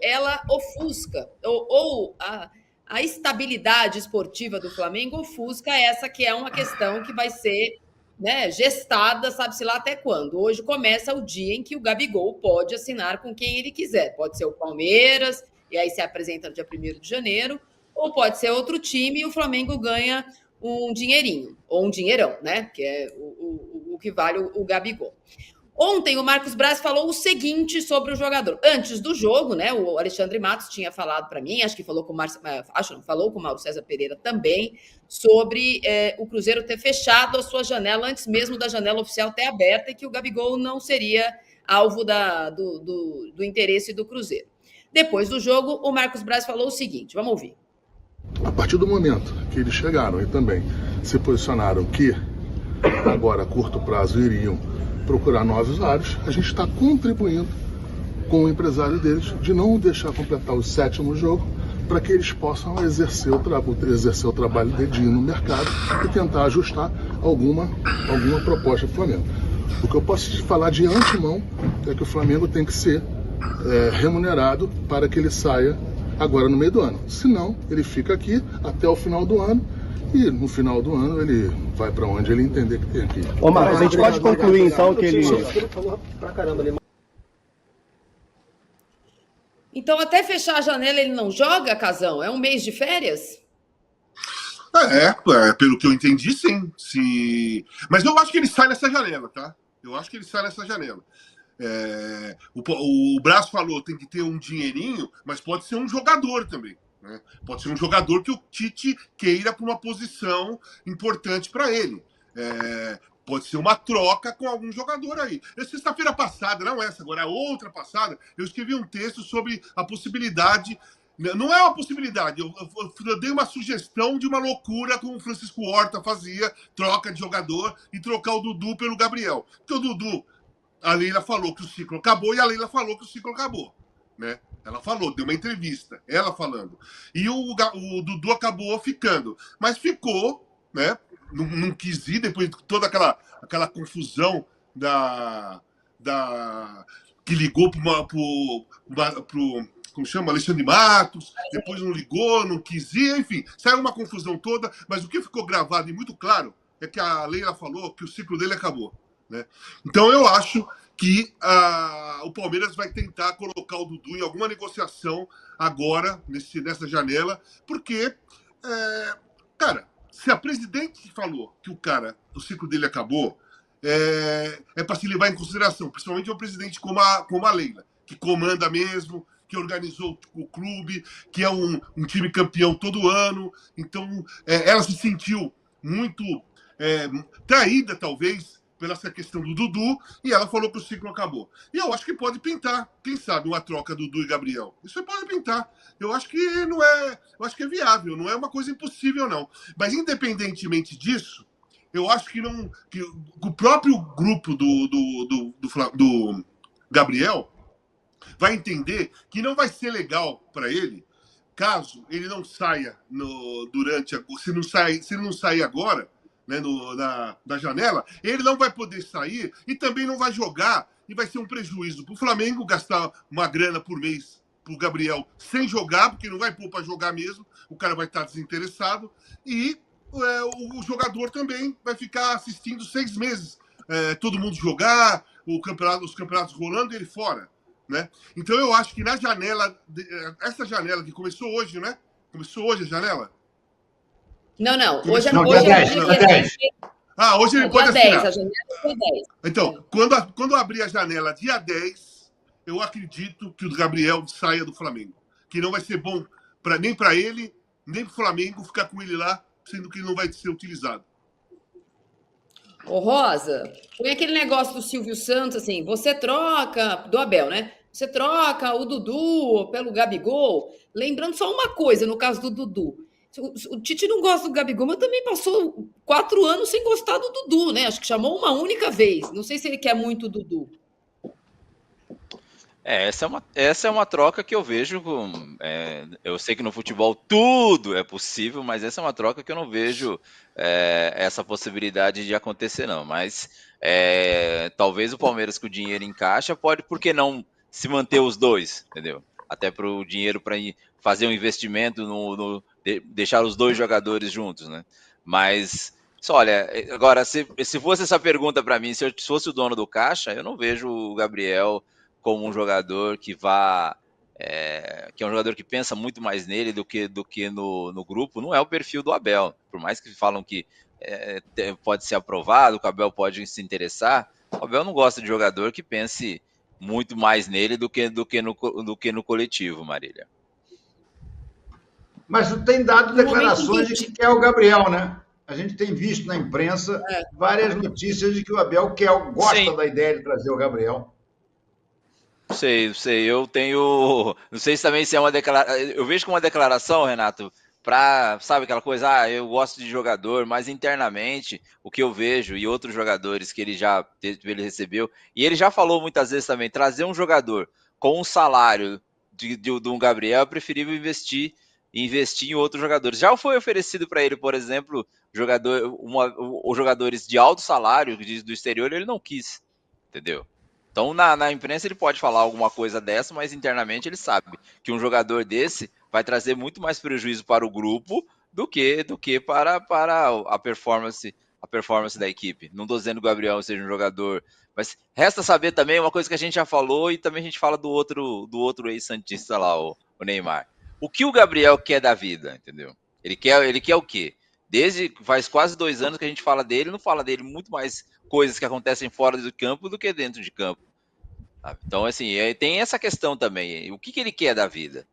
ela ofusca, ou a estabilidade esportiva do Flamengo ofusca essa que é uma questão que vai ser, né, gestada, sabe-se lá até quando. Hoje começa o dia em que o Gabigol pode assinar com quem ele quiser. Pode ser o Palmeiras, e aí se apresenta no dia 1º de janeiro, ou pode ser outro time e o Flamengo ganha um dinheirinho, ou um dinheirão, né? Que é o que vale o Gabigol. Ontem o Marcos Braz falou o seguinte sobre o jogador. Antes do jogo, né? O Alexandre Matos tinha falado para mim, acho que falou com o Mauro César Pereira também, sobre o Cruzeiro ter fechado a sua janela antes mesmo da janela oficial ter aberta e que o Gabigol não seria alvo do interesse do Cruzeiro. Depois do jogo, o Marcos Braz falou o seguinte, vamos ouvir. A partir do momento que eles chegaram e também se posicionaram que agora a curto prazo iriam procurar novos áreas, a gente está contribuindo com o empresário deles de não deixar completar o 7º jogo para que eles possam exercer o trabalho dedinho no mercado e tentar ajustar alguma proposta do Flamengo. O que eu posso te falar de antemão é que o Flamengo tem que ser remunerado para que ele saia agora no meio do ano. Senão, ele fica aqui até o final do ano e no final do ano ele vai para onde ele entender que tem que ir. Ô Marcos, a gente pode concluir então que ele... Então até fechar a janela ele não joga, Casão? É um mês de férias? Pelo que eu entendi, sim. Mas eu acho que ele sai nessa janela, tá? Eu acho que ele sai nessa janela. O Braz falou tem que ter um dinheirinho, mas pode ser um jogador também. Né? Pode ser um jogador que o Tite queira para uma posição importante para ele. Pode ser uma troca com algum jogador aí. Sexta-feira passada, não essa, agora a outra passada, eu escrevi um texto sobre a possibilidade. Não é uma possibilidade, eu dei uma sugestão de uma loucura como o Francisco Horta fazia, troca de jogador e trocar o Dudu pelo Gabriel. Porque o Dudu, a Leila falou que o ciclo acabou e a Leila falou que o ciclo acabou. Né? Ela falou, deu uma entrevista, ela falando. E o Dudu acabou ficando. Mas ficou, né? Não quis ir, depois de toda aquela confusão que ligou pro como chama? Alexandre Matos, depois não ligou, não quis ir, enfim, saiu uma confusão toda, mas o que ficou gravado e muito claro é que a Leila falou que o ciclo dele acabou. Né? Então eu acho que o Palmeiras vai tentar colocar o Dudu em alguma negociação agora, nessa janela, porque, cara, se a presidente falou que o ciclo dele acabou, é para se levar em consideração, principalmente um presidente como a Leila, que comanda mesmo, que organizou o clube, que é um time campeão todo ano. Então, ela se sentiu muito traída, talvez, pela essa questão do Dudu, e ela falou que o ciclo acabou. E eu acho que pode pintar, quem sabe, uma troca Dudu e Gabriel. Isso pode pintar. Eu acho que eu acho que é viável, não é uma coisa impossível, não. Mas, independentemente disso, eu acho que o próprio grupo do Gabriel vai entender que não vai ser legal para ele caso ele não saia se ele não sair agora, né, da janela, ele não vai poder sair e também não vai jogar e vai ser um prejuízo para o Flamengo gastar uma grana por mês para o Gabriel sem jogar, porque não vai pôr para jogar mesmo, o cara vai estar desinteressado e o jogador também vai ficar assistindo 6 meses todo mundo jogar, os campeonatos rolando e ele fora. Né? Então eu acho que na janela, essa janela que começou hoje, né? Começou hoje a janela? Não. Hoje é dia 10. Hoje ele pode assinar. 10, a janela é dia 10. Então, quando abrir a janela dia 10, eu acredito que o Gabriel saia do Flamengo. Que não vai ser bom nem para ele, nem para o Flamengo ficar com ele lá, sendo que ele não vai ser utilizado. Ô, Rosa, põe aquele negócio do Silvio Santos, assim, você troca, do Abel, né? Você troca o Dudu pelo Gabigol. Lembrando só uma coisa, no caso do Dudu. O Tite não gosta do Gabigol, mas também passou 4 anos sem gostar do Dudu, né? Acho que chamou uma única vez. Não sei se ele quer muito o Dudu. Essa é uma troca que eu vejo. Eu sei que no futebol tudo é possível, mas essa é uma troca que eu não vejo essa possibilidade de acontecer, não. Mas talvez o Palmeiras com o dinheiro em caixa pode, por que não se manter os dois, entendeu? até para o dinheiro para fazer um investimento, deixar os dois jogadores juntos, né? Mas, olha, agora, se fosse essa pergunta para mim, se eu fosse o dono do Caixa, eu não vejo o Gabriel como um jogador que que é um jogador que pensa muito mais nele do que no grupo. Não é o perfil do Abel, por mais que falam que pode ser aprovado, que o Abel pode se interessar, o Abel não gosta de jogador que pense muito mais nele do que no coletivo, Marília. Mas tu tem dado declarações de que quer o Gabriel, né? A gente tem visto na imprensa várias notícias de que o Abel gosta da ideia de trazer o Gabriel. Sei. Eu tenho. Não sei se também é uma declaração. Eu vejo como uma declaração, Renato, sabe aquela coisa, eu gosto de jogador, mas internamente o que eu vejo e outros jogadores que ele recebeu, e ele já falou muitas vezes também, trazer um jogador com um salário de um Gabriel é preferível investir em outros jogadores. Já foi oferecido para ele, por exemplo, os jogadores de alto salário do exterior, ele não quis, entendeu? Então, na imprensa ele pode falar alguma coisa dessa, mas internamente ele sabe que um jogador desse vai trazer muito mais prejuízo para o grupo do que para a performance da equipe. Não estou dizendo que o Gabriel seja um jogador, mas resta saber também uma coisa que a gente já falou e também a gente fala do outro ex-santista lá, o Neymar. O que o Gabriel quer da vida, entendeu? Ele quer o quê? Faz quase 2 anos que a gente fala dele, não fala dele muito mais coisas que acontecem fora do campo do que dentro de campo. Então, assim, tem essa questão também. O que ele quer da vida?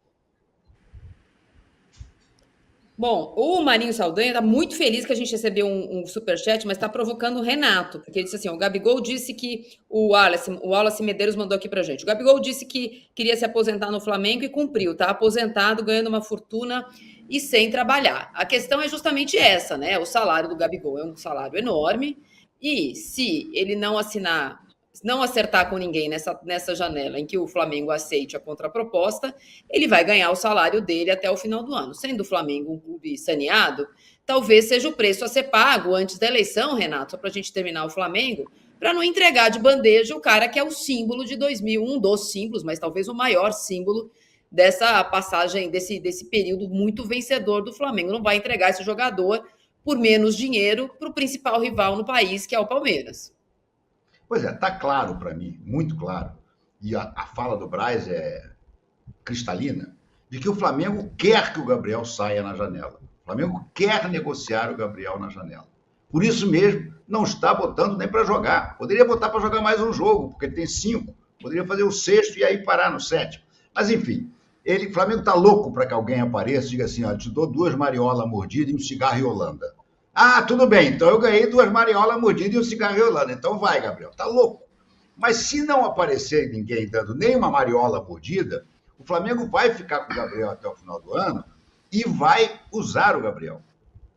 Bom, o Marinho Saldanha está muito feliz que a gente recebeu um superchat, mas está provocando o Renato, porque ele disse assim, o Gabigol disse que o Wallace Medeiros mandou aqui pra gente. O Gabigol disse que queria se aposentar no Flamengo e cumpriu, está aposentado, ganhando uma fortuna e sem trabalhar. A questão é justamente essa, né? O salário do Gabigol é um salário enorme e se ele não acertar com ninguém nessa janela em que o Flamengo aceite a contraproposta, ele vai ganhar o salário dele até o final do ano. Sendo o Flamengo um clube saneado, talvez seja o preço a ser pago antes da eleição, Renato, só para a gente terminar o Flamengo, para não entregar de bandeja o cara que é o símbolo de 2001, um dos símbolos, mas talvez o maior símbolo dessa passagem, desse período muito vencedor do Flamengo. Não vai entregar esse jogador por menos dinheiro para o principal rival no país, que é o Palmeiras. Pois é, está claro para mim, muito claro, e a fala do Braz é cristalina, de que o Flamengo quer que o Gabriel saia na janela. O Flamengo quer negociar o Gabriel na janela. Por isso mesmo, não está botando nem para jogar. Poderia botar para jogar mais um jogo, porque ele tem 5. Poderia fazer o 6º e aí parar no 7º. Mas, enfim, o Flamengo está louco para que alguém apareça e diga assim, te dou 2 mariolas mordidas e um cigarro em Holanda. Ah, tudo bem, então eu ganhei 2 mariolas mordidas e um cigarro em Holanda. Então vai, Gabriel, tá louco. Mas se não aparecer ninguém dando nem uma mariola mordida, o Flamengo vai ficar com o Gabriel até o final do ano e vai usar o Gabriel.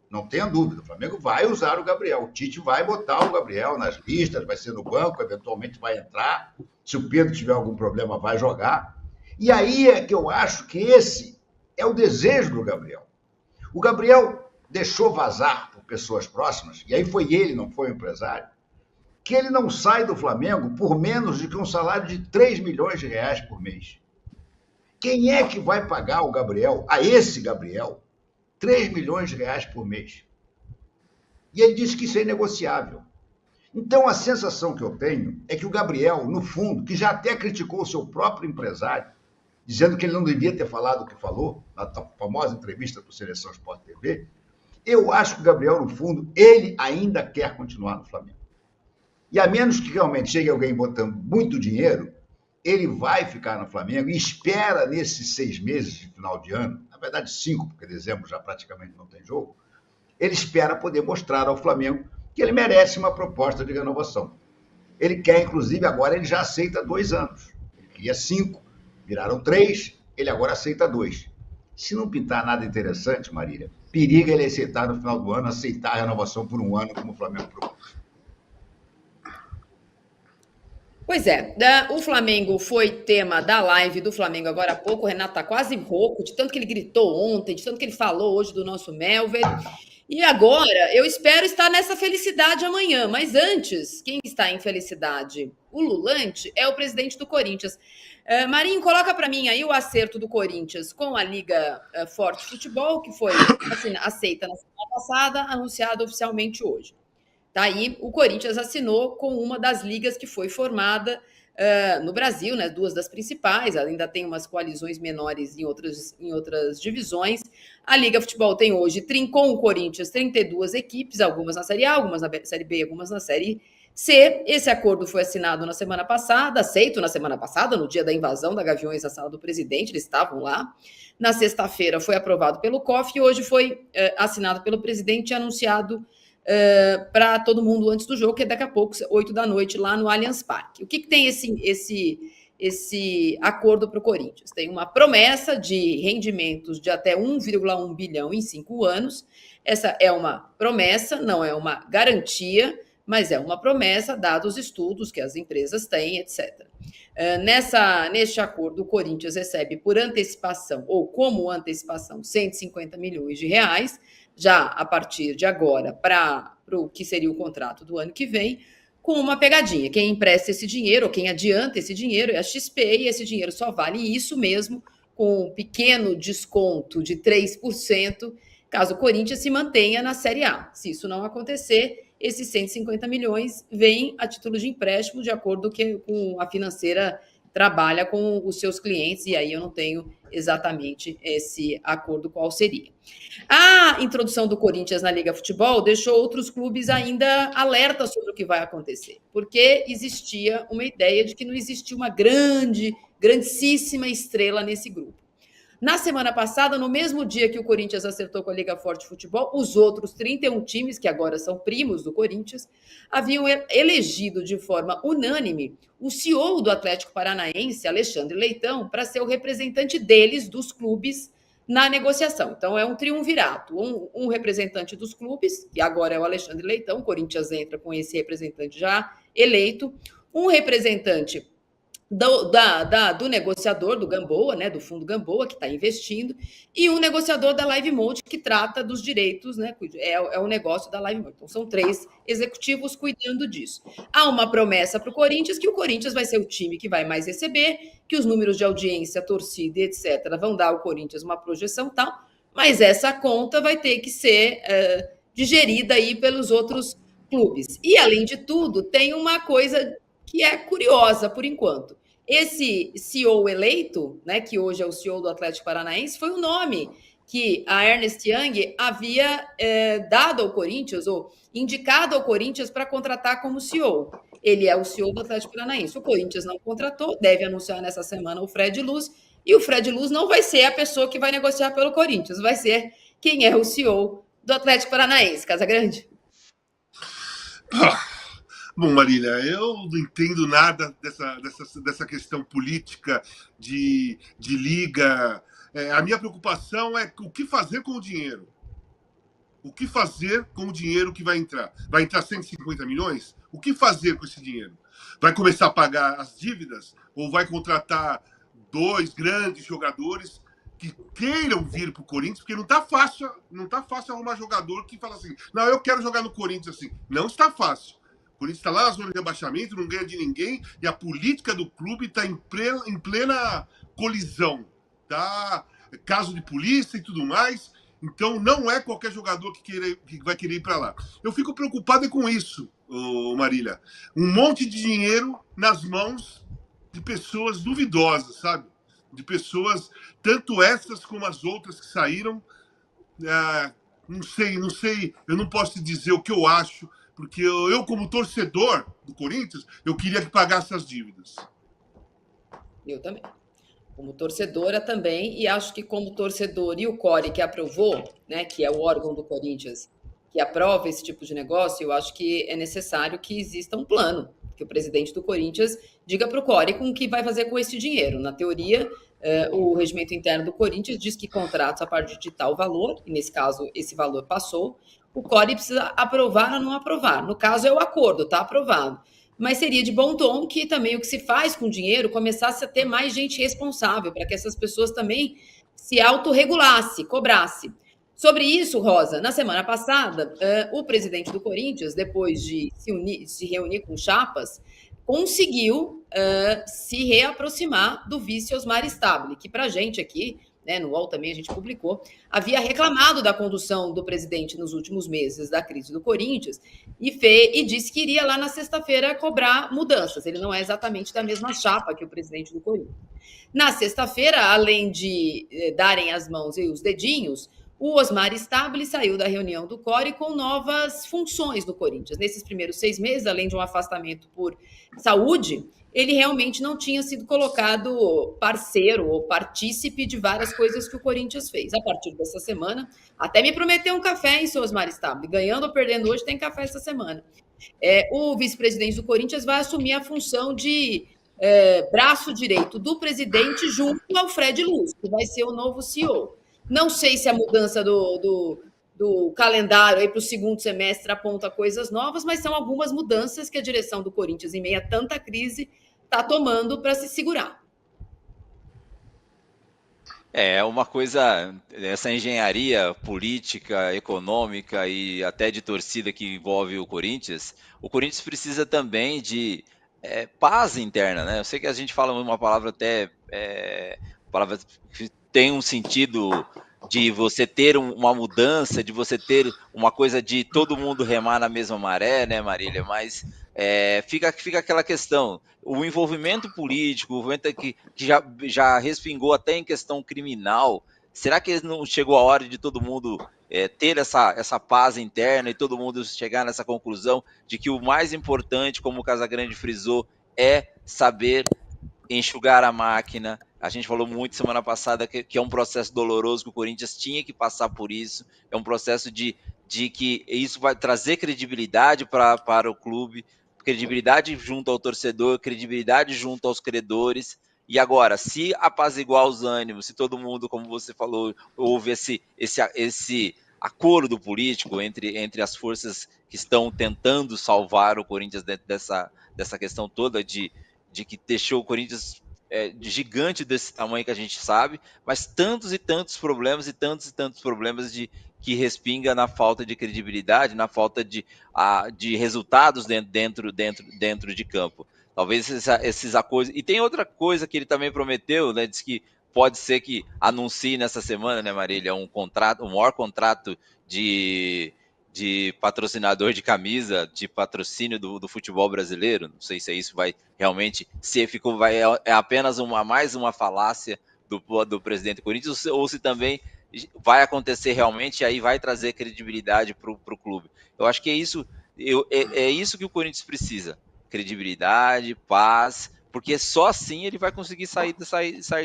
Não tenha dúvida, o Flamengo vai usar o Gabriel. O Tite vai botar o Gabriel nas listas, vai ser no banco, eventualmente vai entrar. Se o Pedro tiver algum problema, vai jogar. E aí é que eu acho que esse é o desejo do Gabriel. O Gabriel deixou vazar por pessoas próximas, e aí foi ele, não foi o empresário, que ele não sai do Flamengo por menos do que um salário de 3 milhões de reais por mês. Quem é que vai pagar o Gabriel, a esse Gabriel, 3 milhões de reais por mês? E ele disse que isso é inegociável. Então, a sensação que eu tenho é que o Gabriel, no fundo, que já até criticou o seu próprio empresário, dizendo que ele não devia ter falado o que falou, na famosa entrevista para o Seleção Sport TV, eu acho que o Gabriel, no fundo, ele ainda quer continuar no Flamengo. E a menos que realmente chegue alguém botando muito dinheiro, ele vai ficar no Flamengo e espera nesses 6 meses de final de ano, na verdade 5, porque dezembro já praticamente não tem jogo, ele espera poder mostrar ao Flamengo que ele merece uma proposta de renovação. Ele quer, inclusive, agora ele já aceita 2 anos. Ele queria 5, viraram 3, ele agora aceita 2. Se não pintar nada interessante, Marília, periga ele aceitar no final do ano, aceitar a renovação por 1 ano, como o Flamengo propôs. Pois é, o Flamengo foi tema da live do Flamengo agora há pouco. O Renato está quase rouco, de tanto que ele gritou ontem, de tanto que ele falou hoje do nosso Melver. E agora, eu espero estar nessa felicidade amanhã, mas antes, quem está em felicidade ululante é o presidente do Corinthians. Marinho, coloca para mim aí o acerto do Corinthians com a Liga Forte Futebol, que foi aceita na semana passada, anunciada oficialmente hoje. Tá aí, o Corinthians assinou com uma das ligas que foi formada no Brasil, né, 2 das principais, ainda tem umas coalizões menores em outras divisões. A Liga Futebol tem hoje, com o Corinthians, 32 equipes, algumas na Série A, algumas na Série B, algumas na Série C. Esse acordo foi assinado na semana passada, aceito na semana passada, no dia da invasão da Gaviões à sala do presidente, eles estavam lá. Na sexta-feira foi aprovado pelo COF e hoje foi assinado pelo presidente e anunciado para todo mundo antes do jogo, que é daqui a pouco, 8 da noite, lá no Allianz Parque. O que tem esse acordo para o Corinthians? Tem uma promessa de rendimentos de até 1,1 bilhão em 5 anos. Essa é uma promessa, não é uma garantia, mas é uma promessa, dados os estudos que as empresas têm, etc. Neste acordo, o Corinthians recebe por antecipação, ou como antecipação, 150 milhões de reais, já a partir de agora, para o que seria o contrato do ano que vem, com uma pegadinha. Quem empresta esse dinheiro, ou quem adianta esse dinheiro, é a XP, e esse dinheiro só vale isso mesmo, com um pequeno desconto de 3%, caso o Corinthians se mantenha na Série A. Se isso não acontecer, esses 150 milhões vêm a título de empréstimo, de acordo com a financeira trabalha com os seus clientes, e aí eu não tenho exatamente esse acordo qual seria. A introdução do Corinthians na Liga Futebol deixou outros clubes ainda alertas sobre o que vai acontecer, porque existia uma ideia de que não existia uma grandíssima estrela nesse grupo. Na semana passada, no mesmo dia que o Corinthians acertou com a Liga Forte Futebol, os outros 31 times, que agora são primos do Corinthians, haviam elegido de forma unânime o CEO do Atlético Paranaense, Alexandre Leitão, para ser o representante deles, dos clubes, na negociação. Então, é um triunvirato. Um representante dos clubes, que agora é o Alexandre Leitão, o Corinthians entra com esse representante já eleito, um representante do negociador do Gamboa, né, do fundo Gamboa, que está investindo, e um negociador da Live Mode, que trata dos direitos, né, é o negócio da Live Mode. Então, são 3 executivos cuidando disso. Há uma promessa para o Corinthians, que o Corinthians vai ser o time que vai mais receber, que os números de audiência, torcida, etc., vão dar ao Corinthians uma projeção tal, mas essa conta vai ter que ser digerida aí pelos outros clubes. E, além de tudo, tem uma coisa que é curiosa por enquanto. Esse CEO eleito, né, que hoje é o CEO do Atlético Paranaense, foi o nome que a Ernst Young havia dado ao Corinthians, ou indicado ao Corinthians para contratar como CEO. Ele é o CEO do Atlético Paranaense. O Corinthians não contratou, deve anunciar nessa semana o Fred Luz, e o Fred Luz não vai ser a pessoa que vai negociar pelo Corinthians, vai ser quem é o CEO do Atlético Paranaense. Casagrande? Bom, Marília, eu não entendo nada dessa questão política de liga. A minha preocupação é o que fazer com o dinheiro. O que fazer com o dinheiro que vai entrar? Vai entrar 150 milhões? O que fazer com esse dinheiro? Vai começar a pagar as dívidas? Ou vai contratar 2 grandes jogadores que queiram vir para o Corinthians? Porque não está fácil arrumar jogador que fala assim, não, eu quero jogar no Corinthians assim. Não está fácil. O Corinthians está lá na zona de rebaixamento, não ganha de ninguém, e a política do clube está em plena colisão. Tá? Caso de polícia e tudo mais. Então, não é qualquer jogador que vai querer ir para lá. Eu fico preocupado com isso, Marília. Um monte de dinheiro nas mãos de pessoas duvidosas, sabe? De pessoas, tanto essas como as outras que saíram. Não sei, eu não posso te dizer o que eu acho, porque eu, como torcedor do Corinthians, eu queria que pagasse as dívidas. Eu também. Como torcedora também, e acho que como torcedor e o CORE que aprovou, né, que é o órgão do Corinthians que aprova esse tipo de negócio, eu acho que é necessário que exista um plano, que o presidente do Corinthians diga para o CORE com o que vai fazer com esse dinheiro. Na teoria, o regimento interno do Corinthians diz que contratos a partir de tal valor, e nesse caso esse valor passou, o CORE precisa aprovar ou não aprovar. No caso é o acordo, está aprovado. Mas seria de bom tom que também o que se faz com o dinheiro começasse a ter mais gente responsável, para que essas pessoas também se autorregulasse, cobrasse. Sobre isso, Rosa, na semana passada, o presidente do Corinthians, depois de se reunir com chapas, conseguiu se reaproximar do vice Osmar Stabile, que para a gente aqui, né, no UOL também a gente publicou, havia reclamado da condução do presidente nos últimos meses da crise do Corinthians e disse que iria lá na sexta-feira cobrar mudanças. Ele não é exatamente da mesma chapa que o presidente do Corinthians. Na sexta-feira, além de darem as mãos e os dedinhos, o Osmar Stabile saiu da reunião do CORE com novas funções no Corinthians. Nesses primeiros 6 meses, além de um afastamento por saúde, ele realmente não tinha sido colocado parceiro ou partícipe de várias coisas que o Corinthians fez. A partir dessa semana, até me prometeu um café, hein, seu Osmar Stabile? Ganhando ou perdendo hoje, tem café essa semana. O vice-presidente do Corinthians vai assumir a função de braço direito do presidente junto ao Fred Luz, que vai ser o novo CEO. Não sei se a mudança do calendário para o segundo semestre aponta coisas novas, mas são algumas mudanças que a direção do Corinthians, em meio a tanta crise, está tomando para se segurar. É uma coisa, essa engenharia política, econômica e até de torcida que envolve o Corinthians precisa também de paz interna, né? Eu sei que a gente fala uma palavra até palavra que tem um sentido de você ter uma mudança, de você ter uma coisa de todo mundo remar na mesma maré, né, Marília? Mas fica aquela questão, o envolvimento político, o envolvimento que já respingou até em questão criminal, será que não chegou a hora de todo mundo ter essa paz interna e todo mundo chegar nessa conclusão de que o mais importante, como o Casagrande frisou, é saber enxugar a máquina? A gente falou muito semana passada que é um processo doloroso, que o Corinthians tinha que passar por isso, é um processo de que isso vai trazer credibilidade para o clube, credibilidade junto ao torcedor, credibilidade junto aos credores. E agora, se apaziguar os ânimos, se todo mundo, como você falou, houve esse acordo político entre as forças que estão tentando salvar o Corinthians dentro dessa questão toda de que deixou o Corinthians gigante desse tamanho que a gente sabe, mas tantos e tantos problemas que respinga na falta de credibilidade, na falta de resultados dentro de campo. Talvez esses acordos. E tem outra coisa que ele também prometeu, né? Diz que pode ser que anuncie nessa semana, né, Marília, o maior contrato de patrocinador de camisa, de patrocínio do futebol brasileiro. Não sei se isso vai realmente, é apenas mais uma falácia do presidente do Corinthians, ou se também vai acontecer realmente, e aí vai trazer credibilidade para o clube. Eu acho que é isso que o Corinthians precisa: credibilidade, paz, porque só assim ele vai conseguir sair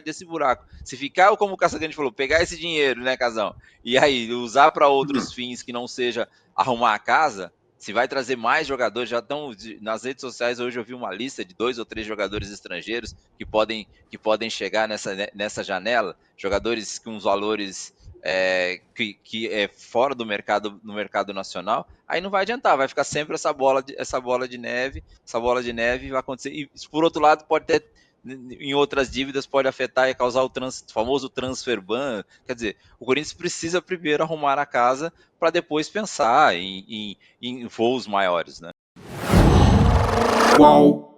desse buraco. Se ficar, como o Casagrande falou, pegar esse dinheiro, né, Casão, e aí usar para outros fins que não seja arrumar a casa, se vai trazer mais jogadores. Já estão nas redes sociais, hoje eu vi uma lista de 2 ou 3 jogadores estrangeiros que podem chegar nessa janela, jogadores com os valores que é fora do mercado, no mercado nacional. Aí não vai adiantar, vai ficar sempre essa bola de neve vai acontecer. E por outro lado, pode ter em outras dívidas, pode afetar e causar o famoso transfer ban. Quer dizer, o Corinthians precisa primeiro arrumar a casa para depois pensar em voos maiores, né? Qual?